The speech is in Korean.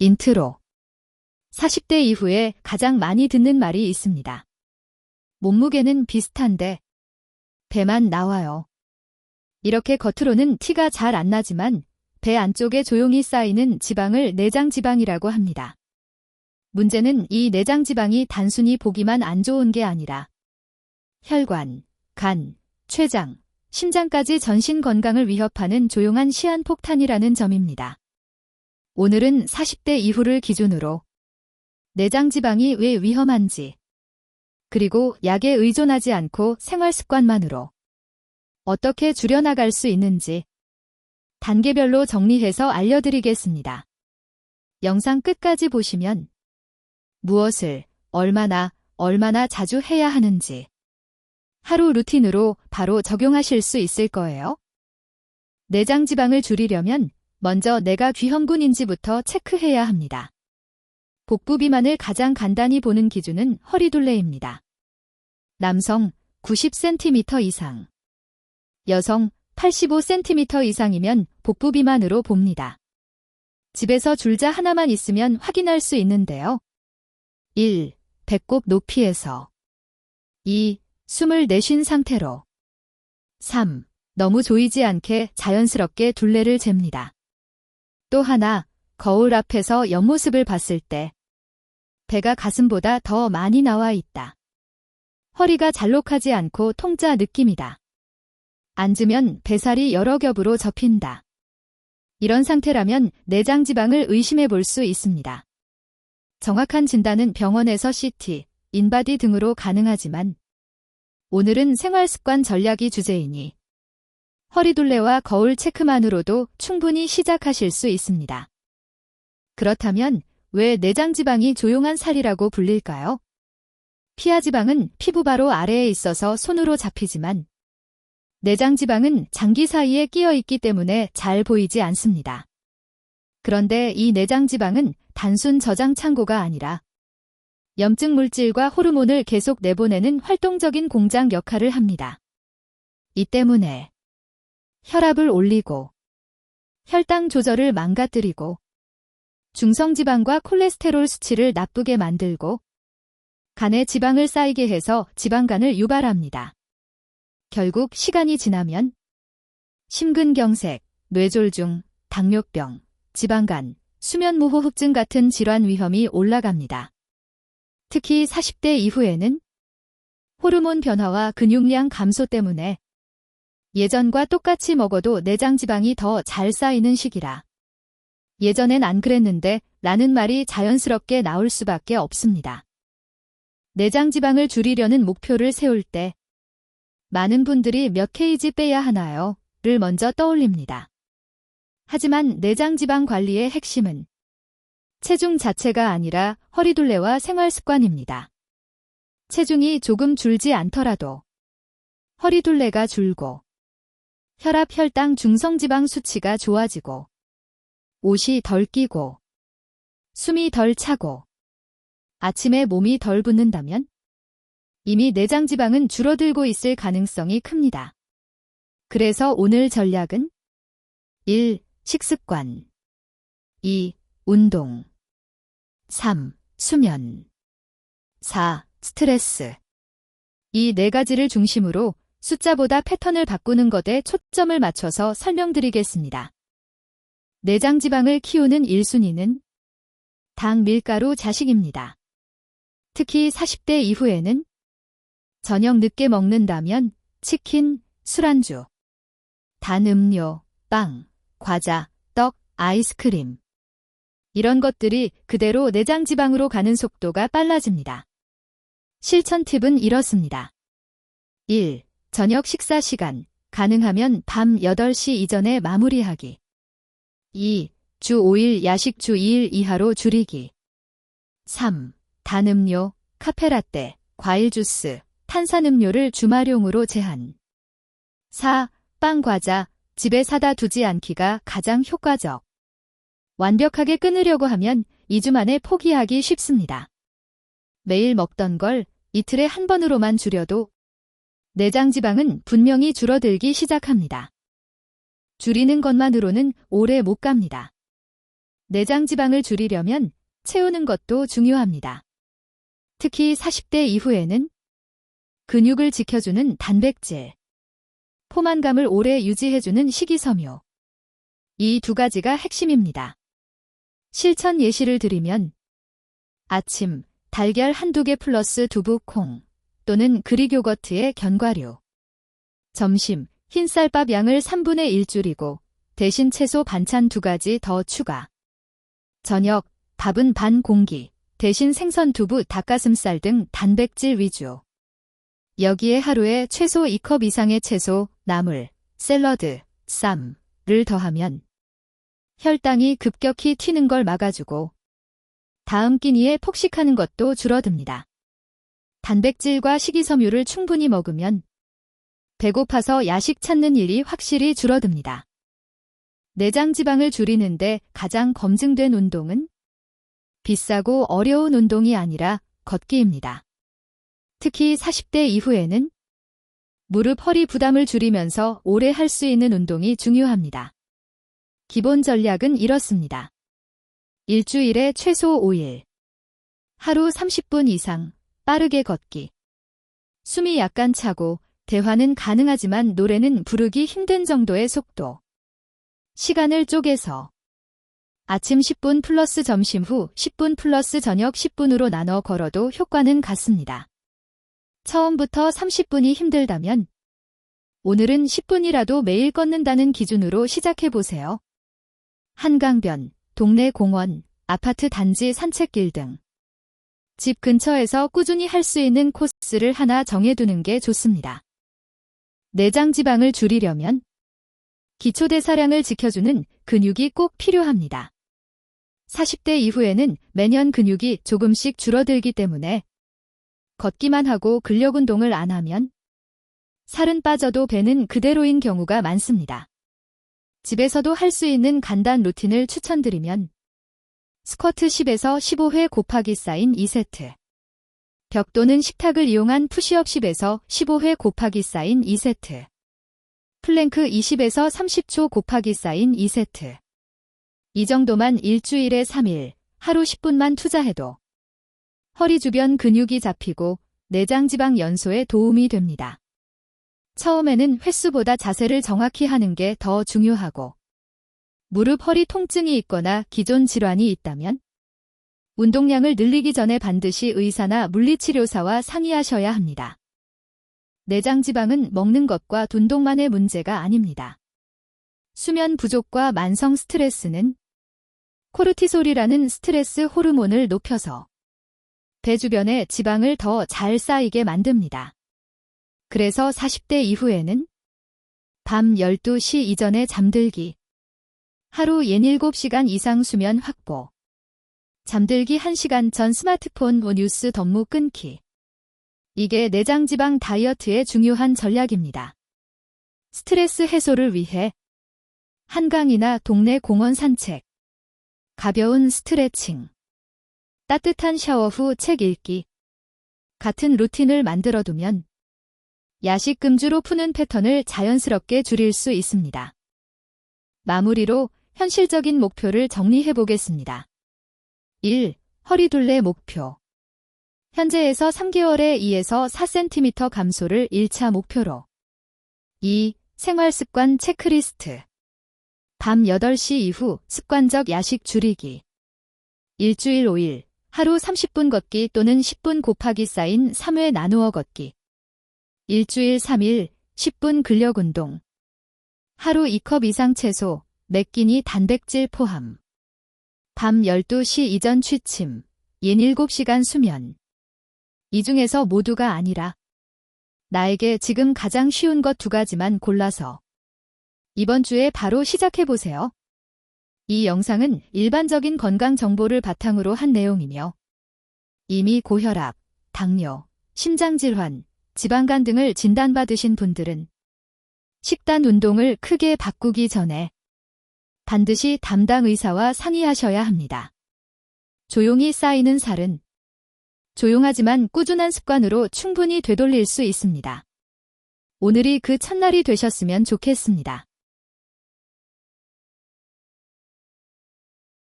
인트로. 40대 이후에 가장 많이 듣는 말이 있습니다. 몸무게는 비슷한데 배만 나와요. 이렇게 겉으로는 티가 잘 안 나지만 배 안쪽에 조용히 쌓이는 지방을 내장지방이라고 합니다. 문제는 이 내장지방이 단순히 보기만 안 좋은 게 아니라 혈관, 간, 췌장, 심장까지 전신 건강을 위협하는 조용한 시한폭탄이라는 점입니다. 오늘은 40대 이후를 기준으로 내장지방이 왜 위험한지, 그리고 약에 의존하지 않고 생활습관만으로 어떻게 줄여나갈 수 있는지 단계별로 정리해서 알려드리겠습니다. 영상 끝까지 보시면 무엇을 얼마나 자주 해야 하는지 하루 루틴으로 바로 적용하실 수 있을 거예요. 내장지방을 줄이려면 먼저 내가 귀형군인지부터 체크해야 합니다. 복부 비만을 가장 간단히 보는 기준은 허리둘레입니다. 남성 90cm 이상, 여성 85cm 이상이면 복부 비만으로 봅니다. 집에서 줄자 하나만 있으면 확인할 수 있는데요. 1. 배꼽 높이에서 2. 숨을 내쉰 상태로 3. 너무 조이지 않게 자연스럽게 둘레를 잽니다. 또 하나, 거울 앞에서 옆모습을 봤을 때 배가 가슴보다 더 많이 나와 있다. 허리가 잘록하지 않고 통짜 느낌이다. 앉으면 배살이 여러 겹으로 접힌다. 이런 상태라면 내장지방을 의심해 볼 수 있습니다. 정확한 진단은 병원에서 CT, 인바디 등으로 가능하지만 오늘은 생활습관 전략이 주제이니 허리둘레와 거울 체크만으로도 충분히 시작하실 수 있습니다. 그렇다면 왜 내장지방이 조용한 살이라고 불릴까요? 피하지방은 피부 바로 아래에 있어서 손으로 잡히지만 내장지방은 장기 사이에 끼어 있기 때문에 잘 보이지 않습니다. 그런데 이 내장지방은 단순 저장 창고가 아니라 염증 물질과 호르몬을 계속 내보내는 활동적인 공장 역할을 합니다. 이 때문에 혈압을 올리고 혈당 조절을 망가뜨리고 중성지방과 콜레스테롤 수치를 나쁘게 만들고 간에 지방을 쌓이게 해서 지방간을 유발합니다. 결국 시간이 지나면 심근경색, 뇌졸중, 당뇨병, 지방간, 수면무호흡증 같은 질환 위험이 올라갑니다. 특히 40대 이후에는 호르몬 변화와 근육량 감소 때문에 예전과 똑같이 먹어도 내장지방이 더 잘 쌓이는 시기라 예전엔 안 그랬는데 라는 말이 자연스럽게 나올 수밖에 없습니다. 내장지방을 줄이려는 목표를 세울 때 많은 분들이 몇 kg 빼야 하나요? 를 먼저 떠올립니다. 하지만 내장지방 관리의 핵심은 체중 자체가 아니라 허리둘레와 생활습관입니다. 체중이 조금 줄지 않더라도 허리둘레가 줄고 혈압, 혈당, 중성지방 수치가 좋아지고 옷이 덜 끼고 숨이 덜 차고 아침에 몸이 덜 붓는다면 이미 내장지방은 줄어들고 있을 가능성이 큽니다. 그래서 오늘 전략은 1. 식습관 2. 운동 3. 수면 4. 스트레스 이 네 가지를 중심으로 숫자보다 패턴을 바꾸는 것에 초점을 맞춰서 설명드리겠습니다. 내장지방을 키우는 1순위는 당, 밀가루, 자식입니다. 특히 40대 이후에는 저녁 늦게 먹는다면 치킨, 술안주, 단 음료, 빵, 과자, 떡, 아이스크림 이런 것들이 그대로 내장지방으로 가는 속도가 빨라집니다. 실천 팁은 이렇습니다. 1. 저녁 식사 시간, 가능하면 밤 8시 이전에 마무리하기. 2. 주 5일 야식 주 2일 이하로 줄이기. 3. 단 음료, 카페라떼, 과일 주스, 탄산음료를 주말용으로 제한. 4. 빵, 과자, 집에 사다 두지 않기가 가장 효과적. 완벽하게 끊으려고 하면 2주 만에 포기하기 쉽습니다. 매일 먹던 걸 이틀에 한 번으로만 줄여도 내장지방은 분명히 줄어들기 시작합니다. 줄이는 것만으로는 오래 못 갑니다. 내장 지방을 줄이려면 채우는 것도 중요합니다. 특히 40대 이후에는 근육을 지켜주는 단백질, 포만감을 오래 유지해주는 식이섬유. 이 두 가지가 핵심입니다. 실천 예시를 드리면 아침 달걀 한두 개 플러스 두부 콩 또는 그릭 요거트에 견과류. 점심 흰쌀밥 양을 3분의 1 줄이고 대신 채소 반찬 2가지 더 추가. 저녁 밥은 반 공기 대신 생선 두부 닭가슴살 등 단백질 위주. 여기에 하루에 최소 2컵 이상의 채소, 나물, 샐러드, 쌈을 더하면 혈당이 급격히 튀는 걸 막아주고 다음 끼니에 폭식하는 것도 줄어듭니다. 단백질과 식이섬유를 충분히 먹으면 배고파서 야식 찾는 일이 확실히 줄어듭니다. 내장 지방을 줄이는데 가장 검증된 운동은 비싸고 어려운 운동이 아니라 걷기입니다. 특히 40대 이후에는 무릎 허리 부담을 줄이면서 오래 할 수 있는 운동이 중요합니다. 기본 전략은 이렇습니다. 일주일에 최소 5일. 하루 30분 이상 빠르게 걷기. 숨이 약간 차고 대화는 가능하지만 노래는 부르기 힘든 정도의 속도. 시간을 쪼개서 아침 10분 플러스 점심 후 10분 플러스 저녁 10분으로 나눠 걸어도 효과는 같습니다. 처음부터 30분이 힘들다면 오늘은 10분이라도 매일 걷는다는 기준으로 시작해보세요. 한강변, 동네 공원, 아파트 단지 산책길 등 집 근처에서 꾸준히 할 수 있는 코스를 하나 정해두는 게 좋습니다. 내장 지방을 줄이려면 기초대사량을 지켜주는 근육이 꼭 필요합니다. 40대 이후에는 매년 근육이 조금씩 줄어들기 때문에 걷기만 하고 근력 운동을 안 하면 살은 빠져도 배는 그대로인 경우가 많습니다. 집에서도 할 수 있는 간단 루틴을 추천드리면 스쿼트 10에서 15회 곱하기 사인 2세트, 벽 또는 식탁을 이용한 푸시업 10에서 15회 곱하기 사인 2세트, 플랭크 20에서 30초 곱하기 사인 2세트. 이 정도만 일주일에 3일, 하루 10분만 투자해도 허리 주변 근육이 잡히고 내장 지방 연소에 도움이 됩니다. 처음에는 횟수보다 자세를 정확히 하는 게 더 중요하고 무릎 허리 통증이 있거나 기존 질환이 있다면 운동량을 늘리기 전에 반드시 의사나 물리치료사와 상의하셔야 합니다. 내장 지방은 먹는 것과 운동만의 문제가 아닙니다. 수면 부족과 만성 스트레스는 코르티솔이라는 스트레스 호르몬을 높여서 배 주변에 지방을 더 잘 쌓이게 만듭니다. 그래서 40대 이후에는 밤 12시 이전에 잠들기, 하루 7시간 이상 수면 확보, 잠들기 1시간 전 스마트폰 뉴스 덤무 끊기. 이게 내장 지방 다이어트의 중요한 전략입니다. 스트레스 해소를 위해 한강이나 동네 공원 산책, 가벼운 스트레칭, 따뜻한 샤워 후 책 읽기 같은 루틴을 만들어두면 야식 금주로 푸는 패턴을 자연스럽게 줄일 수 있습니다. 마무리로 현실적인 목표를 정리해보겠습니다. 1. 허리둘레 목표. 현재에서 3개월에 2에서 4cm 감소를 1차 목표로. 2. 생활습관 체크리스트. 밤 8시 이후 습관적 야식 줄이기. 일주일 5일, 하루 30분 걷기 또는 10분 곱하기 사인 3회 나누어 걷기. 일주일 3일, 10분 근력 운동. 하루 2컵 이상 채소, 몇 끼니 단백질 포함. 밤 12시 이전 취침, 연 7시간 수면. 이 중에서 모두가 아니라 나에게 지금 가장 쉬운 것 2가지만 골라서 이번 주에 바로 시작해보세요. 이 영상은 일반적인 건강 정보를 바탕으로 한 내용이며 이미 고혈압, 당뇨, 심장질환, 지방간 등을 진단받으신 분들은 식단 운동을 크게 바꾸기 전에 반드시 담당 의사와 상의하셔야 합니다. 조용히 쌓이는 살은 조용하지만 꾸준한 습관으로 충분히 되돌릴 수 있습니다. 오늘이 그 첫날이 되셨으면 좋겠습니다.